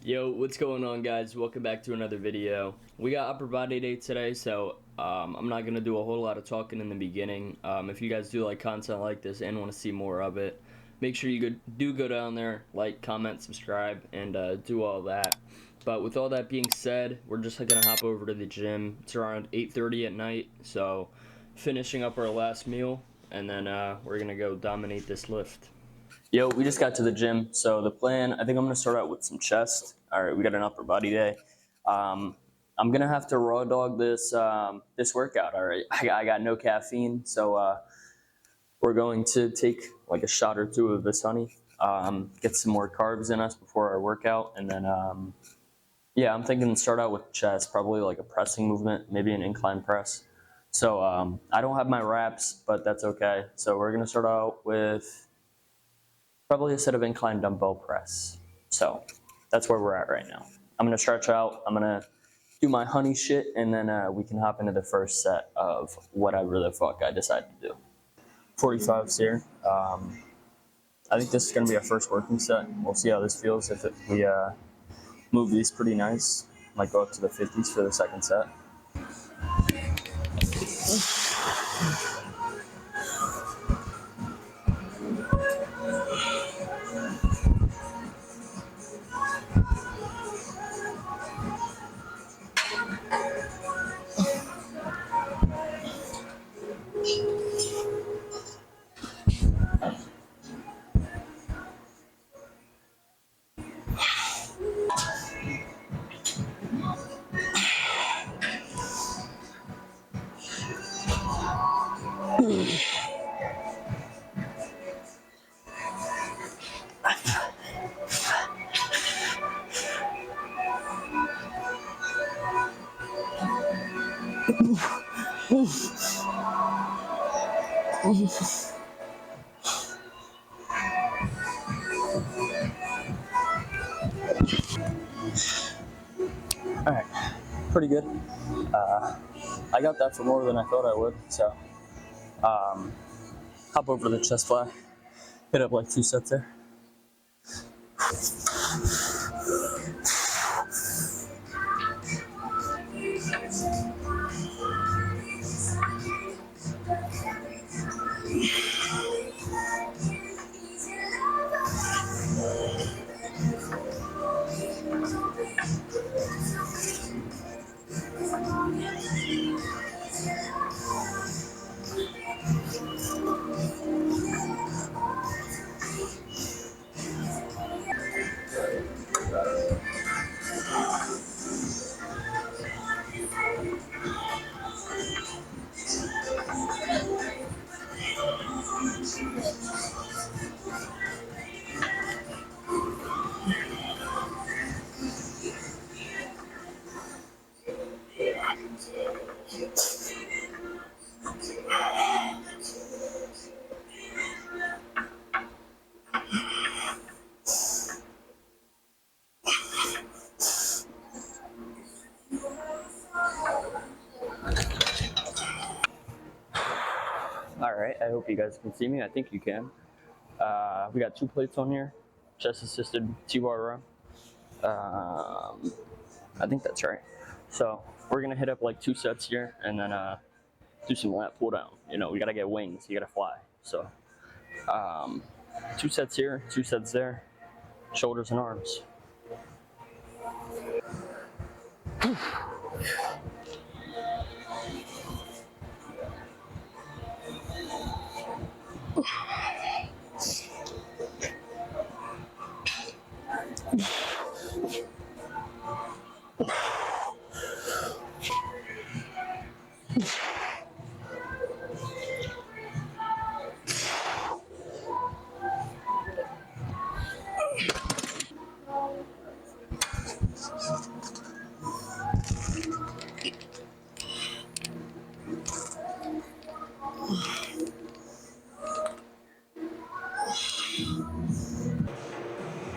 Yo, what's going on, guys? Welcome back to another video. We got upper body day today, so I'm not gonna do a whole lot of talking in the beginning. If you guys do like content like this and want to see more of it, make sure you go down there, like, comment, subscribe, and do all that. But with all that being said, we're just gonna hop over to the gym. It's around 8:30 at night, so finishing up our last meal, and then we're gonna go dominate this lift. Yo, we just got to the gym, so the plan, I think I'm gonna start out with some chest. All right, we got an upper body day. I'm gonna have to raw dog this workout. All right, I got no caffeine, so we're going to take like a shot or two of this honey, get some more carbs in us before our workout, and then yeah, I'm thinking start out with chest, probably like a pressing movement, maybe an incline press. So I don't have my wraps, but that's okay. So we're gonna start out with probably a set of incline dumbbell press. So that's where we're at right now. I'm gonna stretch out, I'm gonna do my honey shit, and then we can hop into the first set of whatever the fuck I decide to do. 45s here. I think this is gonna be our first working set. We'll see how this feels. If we move these pretty nice, might go up to the 50s for the second set. All right, pretty good. I got that for more than I thought I would, so hop over to the chest fly, hit up like 2 sets there. All right, I hope you guys can see me. I think you can. We got 2 plates on here, chest assisted T-bar row. I think that's right. So we're gonna hit up like 2 sets here, and then do some lat pull down. You know, we gotta get wings, you gotta fly. So 2 sets here, 2 sets there, shoulders and arms.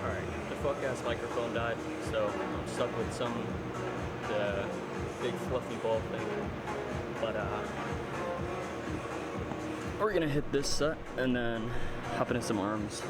Alright, the fuck-ass microphone died, so I'm stuck with the big fluffy ball thing. But we're gonna hit this set and then hop into some arms.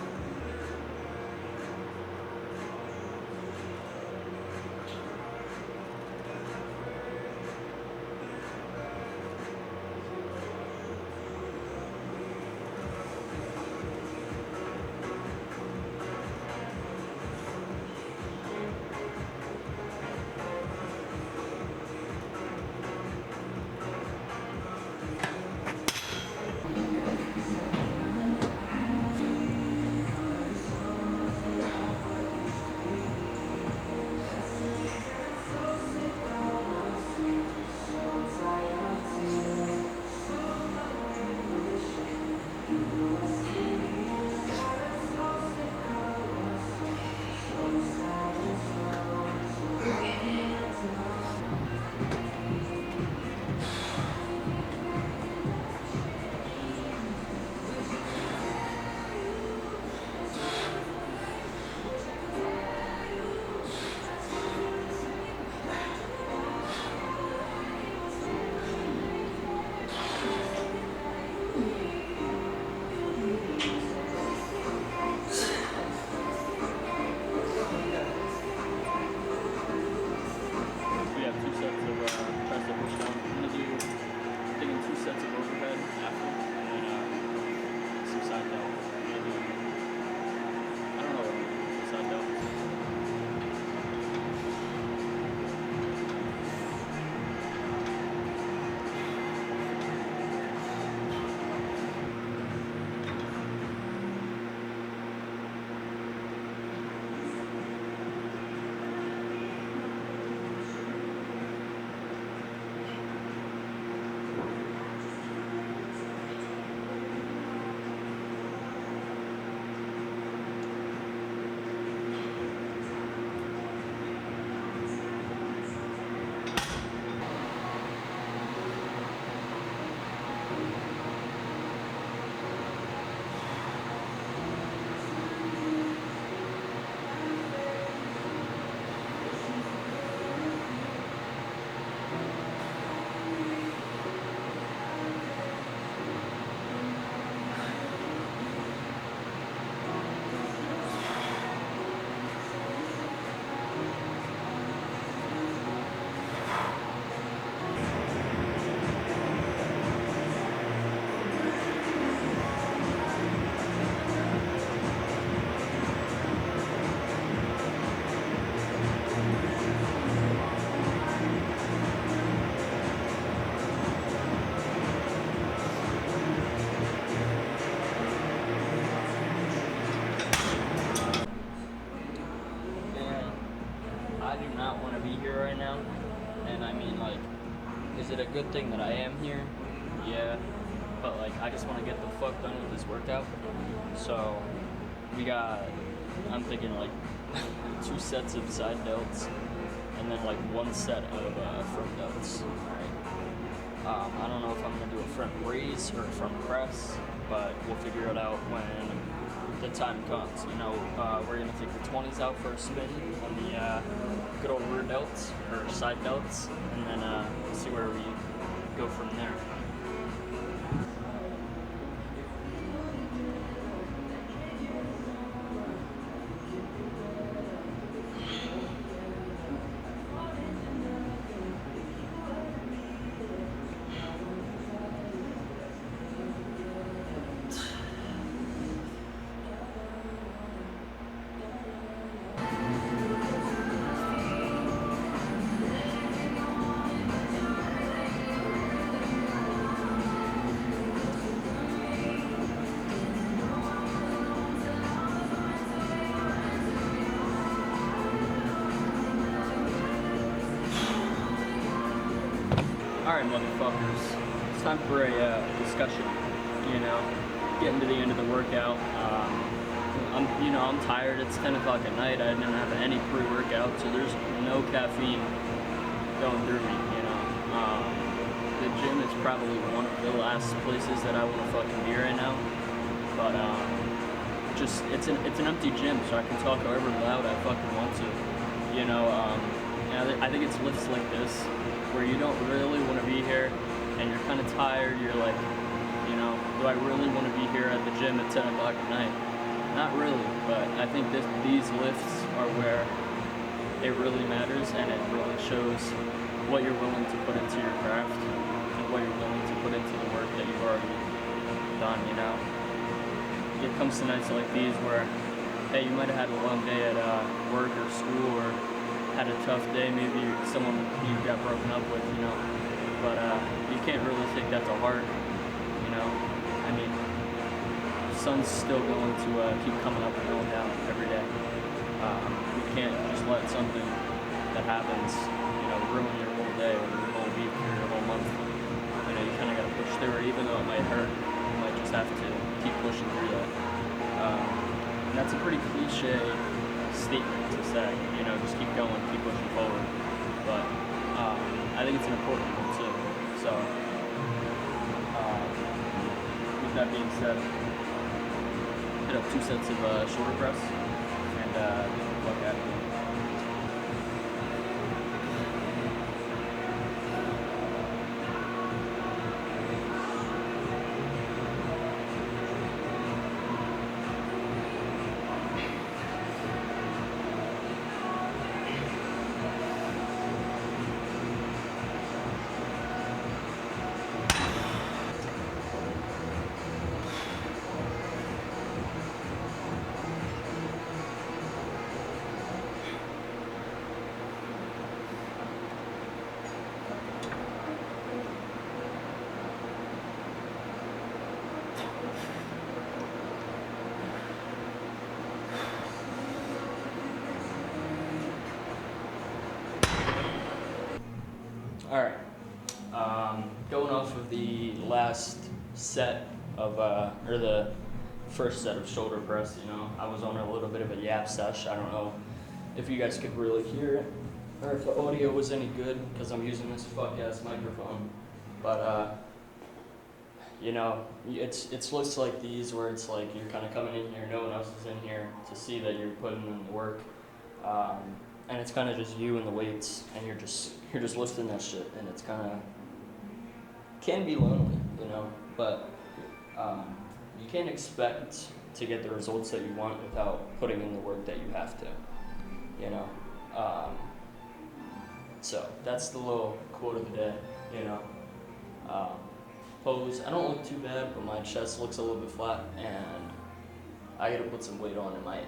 I do not want to be here right now. And I mean, like, is it a good thing that I am here? Yeah. But, like, I just want to get the fuck done with this workout. So, I'm thinking, like, 2 sets of side delts, and then, like, 1 set of front delts. Alright. I don't know if I'm going to do a front raise or a front press, but we'll figure it out when the time comes. You know, we're going to take the 20s out for a spin on the good old rear delts, or side delts, and then see where we go from there. Alright, motherfuckers, it's time for a discussion, you know, getting to the end of the workout. I'm tired, it's 10 o'clock at night, I didn't have any pre-workout, so there's no caffeine going through me, you know. The gym is probably one of the last places that I want to fucking be right now, but it's an empty gym, so I can talk however loud I fucking want to, you know. I think it's lifts like this where you don't really want to be here and you're kind of tired. You're like, you know, do I really want to be here at the gym at 10 o'clock at night? Not really, but I think these lifts are where it really matters, and it really shows what you're willing to put into your craft and what you're willing to put into the work that you've already done, you know. It comes to nights like these where, hey, you might have had a long day at work or school, or had a tough day, maybe someone you got broken up with, you know, but you can't really take that to heart, you know. I mean, the sun's still going to keep coming up and going down every day. You can't just let something that happens, you know, ruin your whole day or your whole week or your whole month. You know, you kind of got to push through it, even though it might hurt. You might just have to keep pushing through that. And that's a pretty cliche statement to say, you know, just keep going, keep pushing forward. But I think it's an important one too. So, with that being said, hit up 2 sets of shoulder press and get the fuck out of here. Alright, going off of the last set of, or the first set of shoulder press, you know, I was on a little bit of a yap sesh. I don't know if you guys could really hear it, or if the audio was any good, because I'm using this fuck-ass microphone. But, you know, it's looks like these where it's like you're kind of coming in here, no one else is in here to see that you're putting in the work. And it's kind of just you and the weights, and you're just lifting that shit, and it's kind of, can be lonely, you know, but you can't expect to get the results that you want without putting in the work that you have to, you know. So that's the little quote of the day, you know. Pose, I don't look too bad, but my chest looks a little bit flat, and I gotta put some weight on in my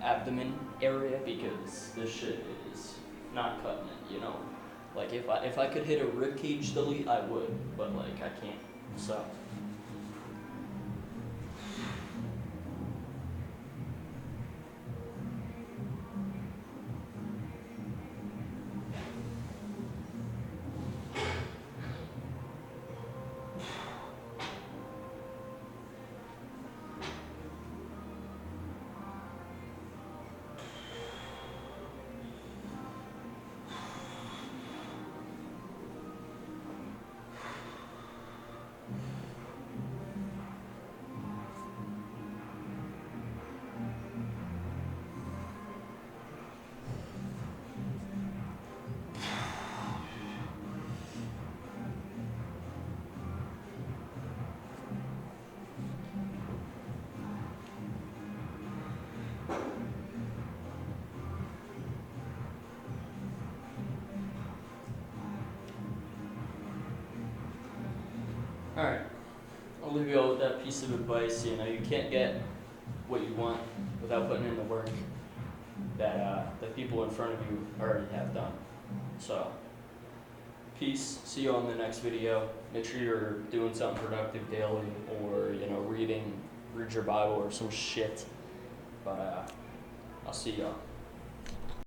abdomen area, because this shit is not cutting it, you know. Like if I could hit a rib cage delete, I would, but like I can't. So Alright, I'll leave you all with that piece of advice. You know, you can't get what you want without putting in the work that the people in front of you already have done. So, peace. See you on the next video. Make sure you're doing something productive daily, or you know, read your Bible or some shit. But I'll see y'all.